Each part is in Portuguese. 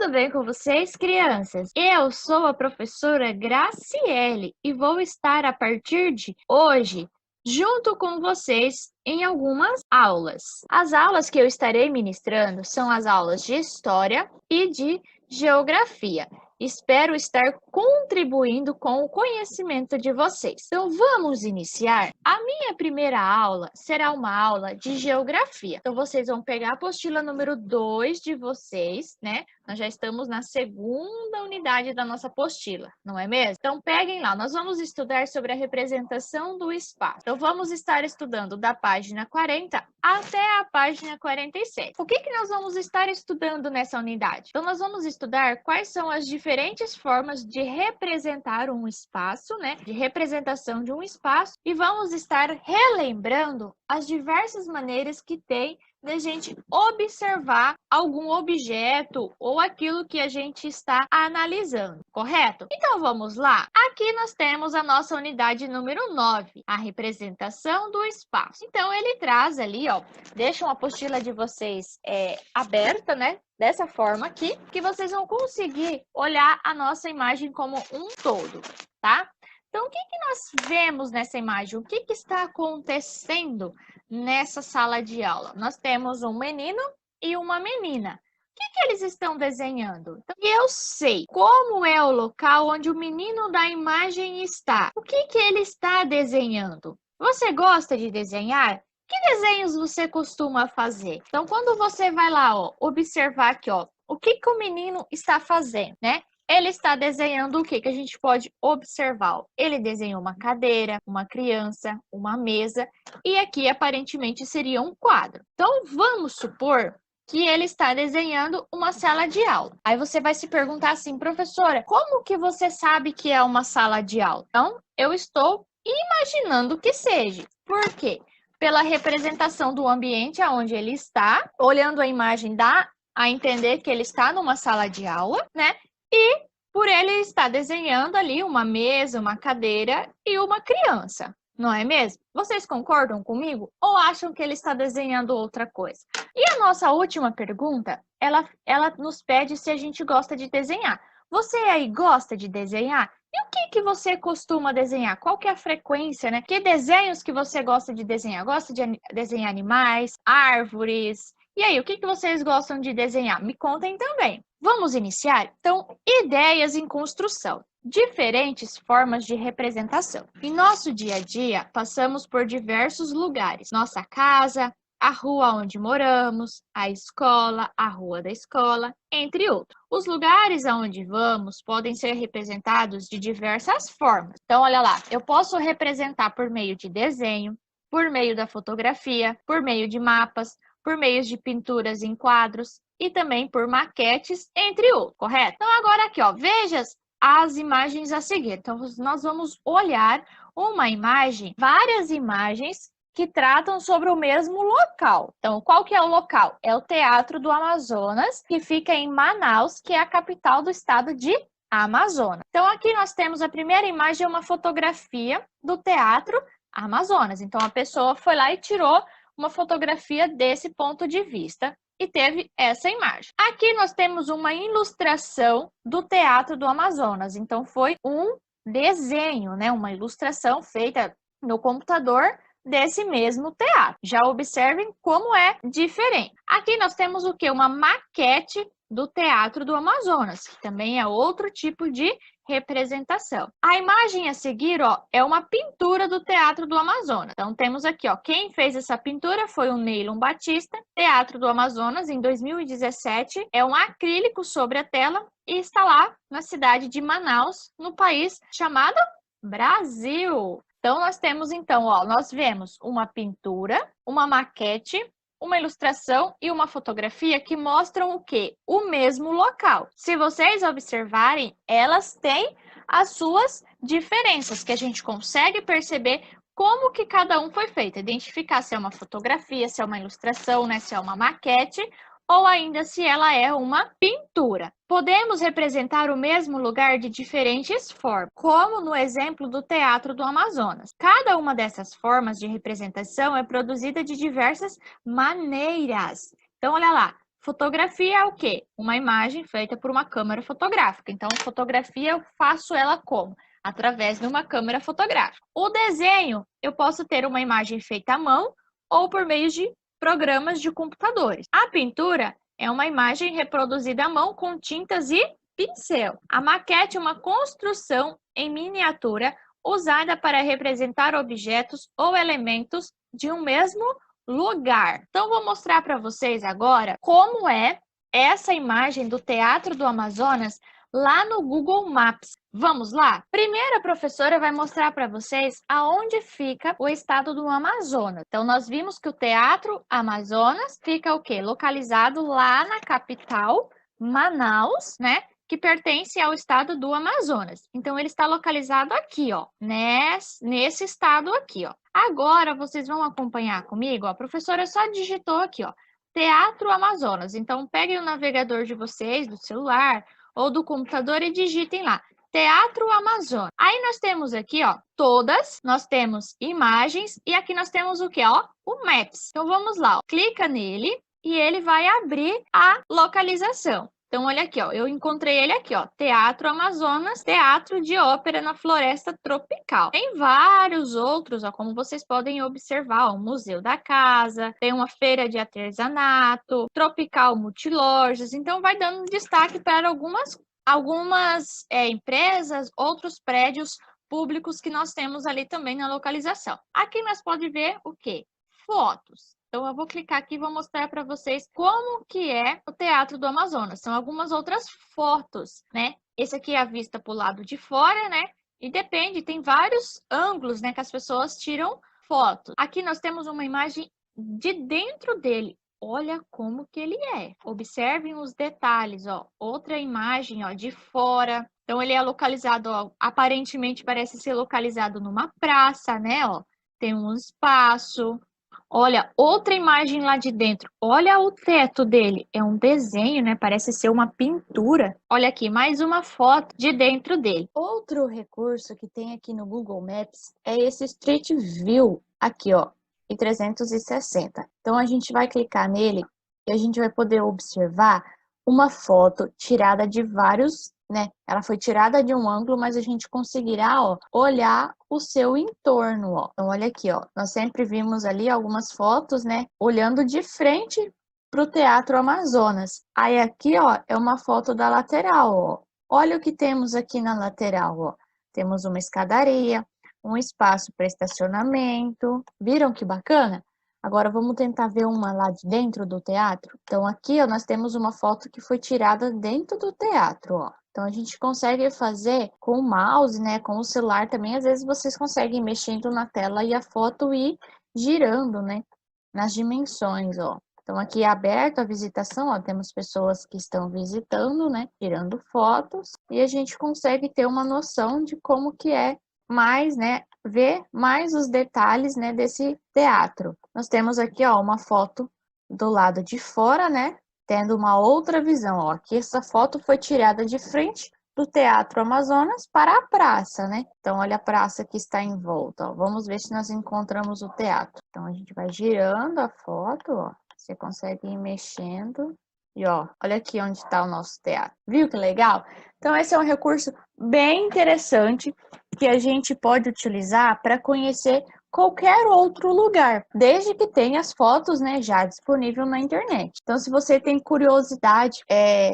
Tudo bem com vocês, crianças? Eu sou a professora Graciele e vou estar a partir de hoje junto com vocês em algumas aulas. As aulas que eu estarei ministrando são as aulas de História e de Geografia. Espero estar contribuindo com o conhecimento de vocês. Então, vamos iniciar? A minha primeira aula será uma aula de Geografia. Então, vocês vão pegar a apostila número 2 de vocês, né? Nós já estamos na segunda unidade da nossa apostila, não é mesmo? Então, peguem lá. Nós vamos estudar sobre a representação do espaço. Então, vamos estar estudando da página 40 até a página 47. O que nós vamos estar estudando nessa unidade? Então, nós vamos estudar quais são as diferentes formas de representar um espaço, né? De representação de um espaço, e vamos estar relembrando as diversas maneiras que tem da gente observar algum objeto ou aquilo que a gente está analisando, correto? Então, vamos lá? Aqui nós temos a nossa unidade número 9, a representação do espaço. Então, ele traz ali, ó, deixa uma apostila de vocês aberta, né? Dessa forma aqui, que vocês vão conseguir olhar a nossa imagem como um todo, tá? Então, o que nós vemos nessa imagem? O que está acontecendo nessa sala de aula? Nós temos um menino e uma menina. O que eles estão desenhando? Então, eu sei como é o local onde o menino da imagem está. O que ele está desenhando? Você gosta de desenhar? Que desenhos você costuma fazer? Então, quando você vai lá, ó, observar aqui, ó, o que o menino está fazendo, né? Ele está desenhando o que a gente pode observar? Ele desenhou uma cadeira, uma criança, uma mesa, e aqui aparentemente seria um quadro. Então, vamos supor que ele está desenhando uma sala de aula. Aí você vai se perguntar assim, professora, como que você sabe que é uma sala de aula? Então, eu estou imaginando que seja. Por quê? Pela representação do ambiente onde ele está, olhando a imagem dá a entender que ele está numa sala de aula, né? E por ele estar desenhando ali uma mesa, uma cadeira e uma criança, não é mesmo? Vocês concordam comigo ou acham que ele está desenhando outra coisa? E a nossa última pergunta, ela nos pede se a gente gosta de desenhar. Você aí gosta de desenhar? E o que você costuma desenhar? Qual que é a frequência, né? Que desenhos que você gosta de desenhar? Gosta de desenhar animais, árvores? E aí, o que vocês gostam de desenhar? Me contem também. Vamos iniciar? Então, ideias em construção. Diferentes formas de representação. Em nosso dia a dia, passamos por diversos lugares. Nossa casa, a rua onde moramos, a escola, a rua da escola, entre outros. Os lugares aonde vamos podem ser representados de diversas formas. Então, olha lá, eu posso representar por meio de desenho, por meio da fotografia, por meio de mapas, por meio de pinturas em quadros e também por maquetes, entre outros, correto? Então, agora aqui, ó, veja as imagens a seguir. Então, nós vamos olhar uma imagem, várias imagens que tratam sobre o mesmo local. Então, qual que é o local? É o Teatro do Amazonas, que fica em Manaus, que é a capital do estado de Amazonas. Então, aqui nós temos a primeira imagem, uma fotografia do Teatro Amazonas. Então, a pessoa foi lá e tirou uma fotografia desse ponto de vista e teve essa imagem. Aqui nós temos uma ilustração do Teatro do Amazonas. Então, foi um desenho, né? Uma ilustração feita no computador desse mesmo teatro. Já observem como é diferente. Aqui nós temos o quê? Uma maquete do Teatro do Amazonas, que também é outro tipo de representação. A imagem a seguir, ó, é uma pintura do Teatro do Amazonas. Então, temos aqui, ó, quem fez essa pintura foi o Neylon Batista. Teatro do Amazonas, em 2017, é um acrílico sobre a tela e está lá na cidade de Manaus, no país chamado Brasil. Então, nós temos, então, ó, nós vemos uma pintura, uma maquete, uma ilustração e uma fotografia que mostram o quê? O mesmo local. Se vocês observarem, elas têm as suas diferenças, que a gente consegue perceber como que cada um foi feito. Identificar se é uma fotografia, se é uma ilustração, né? Se é uma maquete, ou ainda se ela é uma pintura. Podemos representar o mesmo lugar de diferentes formas, como no exemplo do Teatro do Amazonas. Cada uma dessas formas de representação é produzida de diversas maneiras. Então, olha lá, Fotografia é o quê? Uma imagem feita por uma câmera fotográfica. Então, fotografia eu faço ela como? Através de uma câmera fotográfica. O desenho, eu posso ter uma imagem feita à mão ou por meio de programas de computadores. A pintura é uma imagem reproduzida à mão com tintas e pincel. A maquete é uma construção em miniatura usada para representar objetos ou elementos de um mesmo lugar. Então, vou mostrar para vocês agora como é essa imagem do Teatro do Amazonas lá no Google Maps. Vamos lá? Primeiro, a professora vai mostrar para vocês aonde fica o estado do Amazonas. Então, nós vimos que o Teatro Amazonas fica o quê? Localizado lá na capital, Manaus, né? Que pertence ao estado do Amazonas. Então, ele está localizado aqui, ó, nesse estado aqui, ó. Agora, vocês vão acompanhar comigo, ó. A professora só digitou aqui, ó, Teatro Amazonas. Então, peguem o navegador de vocês, do celular ou do computador e digitem lá, Teatro Amazonas. Aí nós temos aqui, ó, nós temos imagens e aqui nós temos o que, ó, o Maps. Então, vamos lá, ó. Clica nele e ele vai abrir a localização. Então, olha aqui, ó, eu encontrei ele aqui, ó, Teatro Amazonas, Teatro de Ópera na Floresta Tropical. Tem vários outros, ó, como vocês podem observar, ó, o Museu da Casa, tem uma feira de artesanato, Tropical Multilojas, então vai dando destaque para algumas empresas, outros prédios públicos que nós temos ali também na localização. Aqui nós podemos ver o quê? Fotos. Então, eu vou clicar aqui e vou mostrar para vocês como que é o Teatro do Amazonas. São algumas outras fotos, né? Esse aqui é a vista para o lado de fora, né? E depende, tem vários ângulos, né? Que as pessoas tiram fotos. Aqui nós temos uma imagem de dentro dele. Olha como que ele é. Observem os detalhes, ó. Outra imagem, ó, de fora. Então, ele é localizado, ó, aparentemente parece ser localizado numa praça, né, ó. Tem um espaço. Olha, outra imagem lá de dentro. Olha o teto dele. É um desenho, né? Parece ser uma pintura. Olha aqui, mais uma foto de dentro dele. Outro recurso que tem aqui no Google Maps é esse Street View. Aqui, ó, em 360. Então, a gente vai clicar nele e a gente vai poder observar uma foto tirada de vários, né? Ela foi tirada de um ângulo, mas a gente conseguirá, ó, olhar o seu entorno, ó. Então, olha aqui, ó. Nós sempre vimos ali algumas fotos, né? Olhando de frente para o Teatro Amazonas. Aí aqui, ó, é uma foto da lateral, ó. Olha o que temos aqui na lateral, ó. Temos uma escadaria, um espaço para estacionamento. Viram que bacana? Agora vamos tentar ver uma lá de dentro do teatro. Então aqui, ó, nós temos uma foto que foi tirada dentro do teatro, ó. Então a gente consegue fazer com o mouse, né, com o celular também. Às vezes vocês conseguem ir mexendo na tela e a foto ir girando, né, nas dimensões, ó. Então aqui é aberto a visitação, ó, temos pessoas que estão visitando, né, tirando fotos, e a gente consegue ter uma noção de como que é mais, né, ver mais os detalhes, né, desse teatro. Nós temos aqui, ó, uma foto do lado de fora, né, tendo uma outra visão, ó. Aqui essa foto foi tirada de frente do Teatro Amazonas para a praça, né? Então, olha a praça que está em volta, ó. Vamos ver se nós encontramos o teatro. Então, a gente vai girando a foto, ó. Você consegue ir mexendo. E, ó, olha aqui onde está o nosso teatro. Viu que legal? Então, esse é um recurso bem interessante que a gente pode utilizar para conhecer qualquer outro lugar, desde que tenha as fotos, né, já disponível na internet. Então, se você tem curiosidade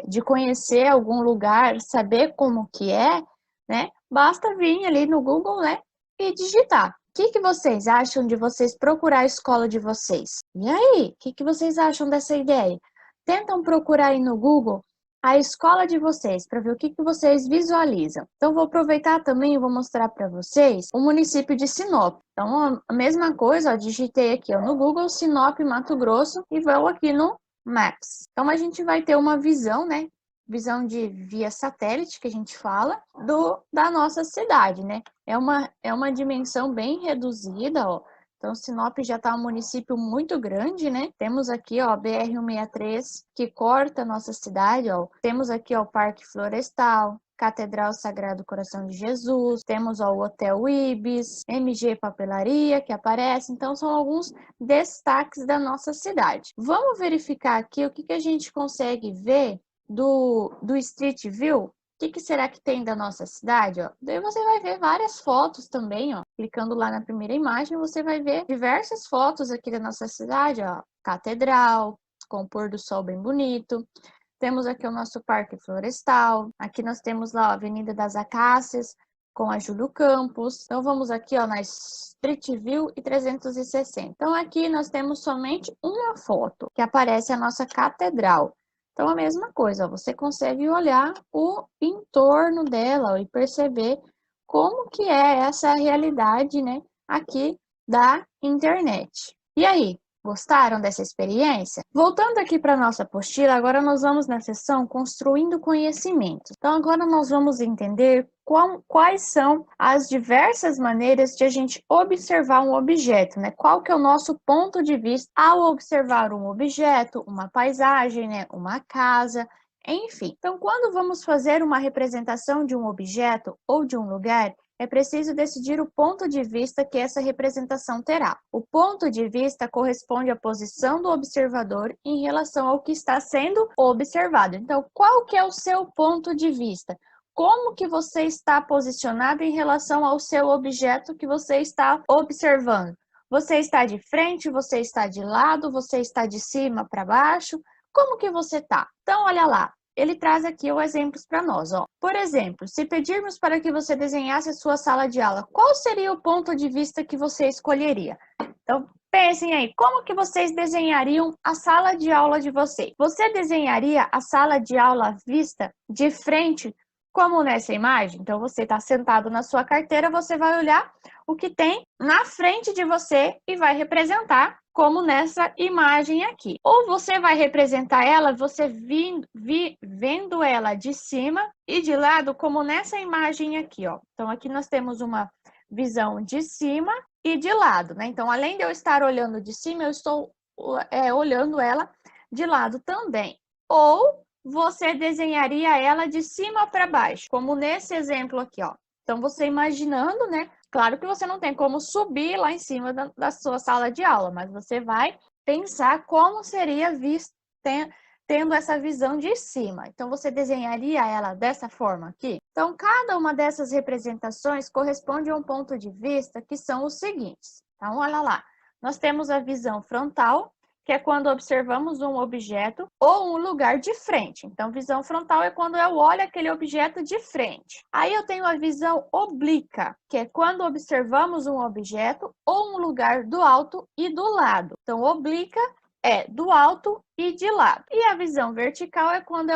de conhecer algum lugar, saber como que é, né, basta vir ali no Google, né, e digitar. O que vocês acham de vocês procurar a escola de vocês? E aí, o que vocês acham dessa ideia? Tentam procurar aí no Google a escola de vocês, para ver o que vocês visualizam. Então, vou aproveitar também e vou mostrar para vocês o município de Sinop. Então, a mesma coisa, ó, digitei aqui ó, no Google, Sinop, Mato Grosso, e vou aqui no Maps. Então, a gente vai ter uma visão, né? Visão de via satélite, que a gente fala, da nossa cidade, né? É uma dimensão bem reduzida, ó. Então, Sinop já está um município muito grande, né? Temos aqui, ó, a BR-163, que corta a nossa cidade, ó. Temos aqui, ó, o Parque Florestal. Catedral Sagrado Coração de Jesus, temos ó, o Hotel Ibis, MG Papelaria que aparece, então são alguns destaques da nossa cidade. Vamos verificar aqui o que a gente consegue ver do Street View. O que será que tem da nossa cidade? Ó? Daí você vai ver várias fotos também, ó. Clicando lá na primeira imagem, você vai ver diversas fotos aqui da nossa cidade, ó. Catedral, com o pôr do sol bem bonito. Temos aqui o nosso Parque Florestal. Aqui nós temos lá a Avenida das Acácias, com a Júlio Campos. Então, vamos aqui ó, na Street View e 360. Então, aqui nós temos somente uma foto, que aparece a nossa catedral. Então, a mesma coisa, ó, você consegue olhar o entorno dela ó, e perceber como que é essa realidade, né, aqui da internet. E aí? Gostaram dessa experiência? Voltando aqui para a nossa apostila, agora nós vamos na seção Construindo Conhecimento. Então, agora nós vamos entender quais são as diversas maneiras de a gente observar um objeto, né? Qual que é o nosso ponto de vista ao observar um objeto, uma paisagem, né? Uma casa, enfim. Então, quando vamos fazer uma representação de um objeto ou de um lugar, é preciso decidir o ponto de vista que essa representação terá. O ponto de vista corresponde à posição do observador em relação ao que está sendo observado. Então, qual que é o seu ponto de vista? Como que você está posicionado em relação ao seu objeto que você está observando? Você está de frente, você está de lado, você está de cima para baixo? Como que você está? Então, olha lá. Ele traz aqui os exemplos para nós. Ó. Por exemplo, se pedirmos para que você desenhasse a sua sala de aula, qual seria o ponto de vista que você escolheria? Então, pensem aí, como que vocês desenhariam a sala de aula de vocês? Você desenharia a sala de aula vista de frente, como nessa imagem? Então, você está sentado na sua carteira, você vai olhar o que tem na frente de você e vai representar como nessa imagem aqui. Ou você vai representar ela, você vendo ela de cima e de lado, como nessa imagem aqui, ó. Então, aqui nós temos uma visão de cima e de lado, né? Então, além de eu estar olhando de cima, eu estou olhando ela de lado também. Ou você desenharia ela de cima para baixo, como nesse exemplo aqui, ó. Então, você imaginando, né? Claro que você não tem como subir lá em cima da sua sala de aula, mas você vai pensar como seria visto tendo essa visão de cima. Então, você desenharia ela dessa forma aqui? Então, cada uma dessas representações corresponde a um ponto de vista que são os seguintes. Então, olha lá. Nós temos a visão frontal, que é quando observamos um objeto ou um lugar de frente. Então, visão frontal é quando eu olho aquele objeto de frente. Aí eu tenho a visão oblíqua, que é quando observamos um objeto ou um lugar do alto e do lado. Então, oblíqua é do alto e de lado. E a visão vertical é quando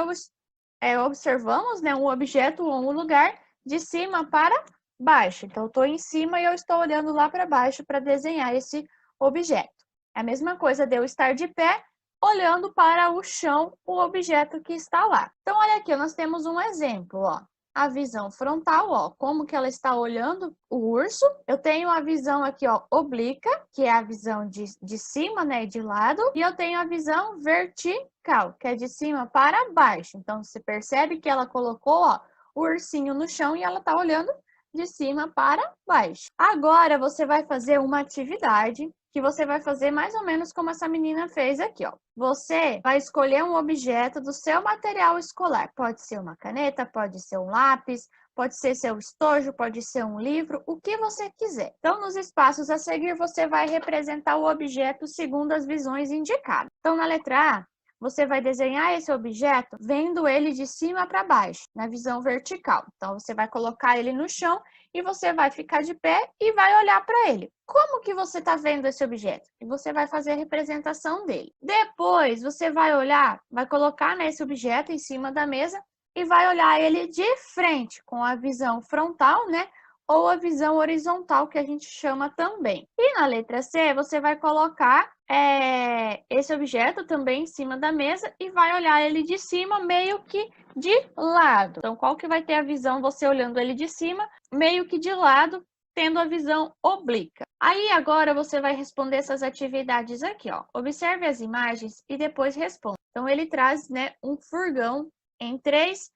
observamos né, um objeto ou um lugar de cima para baixo. Então, eu estou em cima e eu estou olhando lá para baixo para desenhar esse objeto. É a mesma coisa de eu estar de pé, olhando para o chão, o objeto que está lá. Então, olha aqui, nós temos um exemplo, ó. A visão frontal, ó, como que ela está olhando o urso. Eu tenho a visão aqui, ó, oblíqua, que é a visão de cima, né, de lado. E eu tenho a visão vertical, que é de cima para baixo. Então, você percebe que ela colocou, ó, o ursinho no chão e ela está olhando de cima para baixo. Agora, você vai fazer uma atividade que você vai fazer mais ou menos como essa menina fez aqui, ó. Você vai escolher um objeto do seu material escolar. Pode ser uma caneta, pode ser um lápis, pode ser seu estojo, pode ser um livro, o que você quiser. Então, nos espaços a seguir, você vai representar o objeto segundo as visões indicadas. Então, na letra A, você vai desenhar esse objeto vendo ele de cima para baixo, na visão vertical. Então, você vai colocar ele no chão e você vai ficar de pé e vai olhar para ele. Como que você está vendo esse objeto? E você vai fazer a representação dele. Depois, você vai olhar, vai colocar nesse objeto em cima da mesa e vai olhar ele de frente, com a visão frontal, né? Ou a visão horizontal, que a gente chama também. E na letra C, você vai colocar esse objeto também em cima da mesa e vai olhar ele de cima, meio que de lado. Então, qual que vai ter a visão você olhando ele de cima, meio que de lado, tendo a visão oblíqua. Aí, agora, você vai responder essas atividades aqui, ó. Observe as imagens e depois responda. Então, ele traz, né, um furgão em 3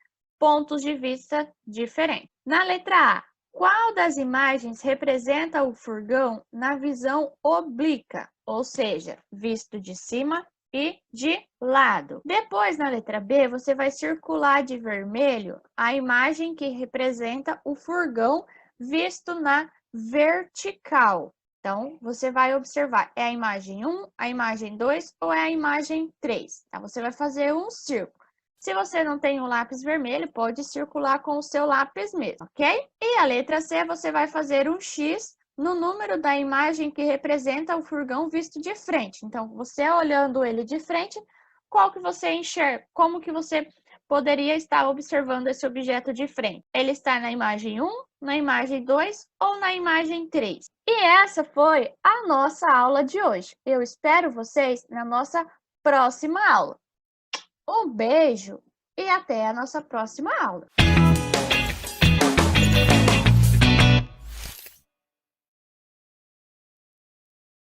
pontos de vista diferentes. Na letra A, qual das imagens representa o furgão na visão oblíqua, ou seja, visto de cima e de lado? Depois, na letra B, você vai circular de vermelho a imagem que representa o furgão visto na vertical. Então, você vai observar, é a imagem 1, a imagem 2 ou é a imagem 3? Então, você vai fazer um círculo. Se você não tem um lápis vermelho, pode circular com o seu lápis mesmo, ok? E a letra C, você vai fazer um X no número da imagem que representa o furgão visto de frente. Então, você olhando ele de frente, qual que você enxerga? Como que você poderia estar observando esse objeto de frente? Ele está na imagem 1, na imagem 2 ou na imagem 3? E essa foi a nossa aula de hoje. Eu espero vocês na nossa próxima aula. Um beijo e até a nossa próxima aula.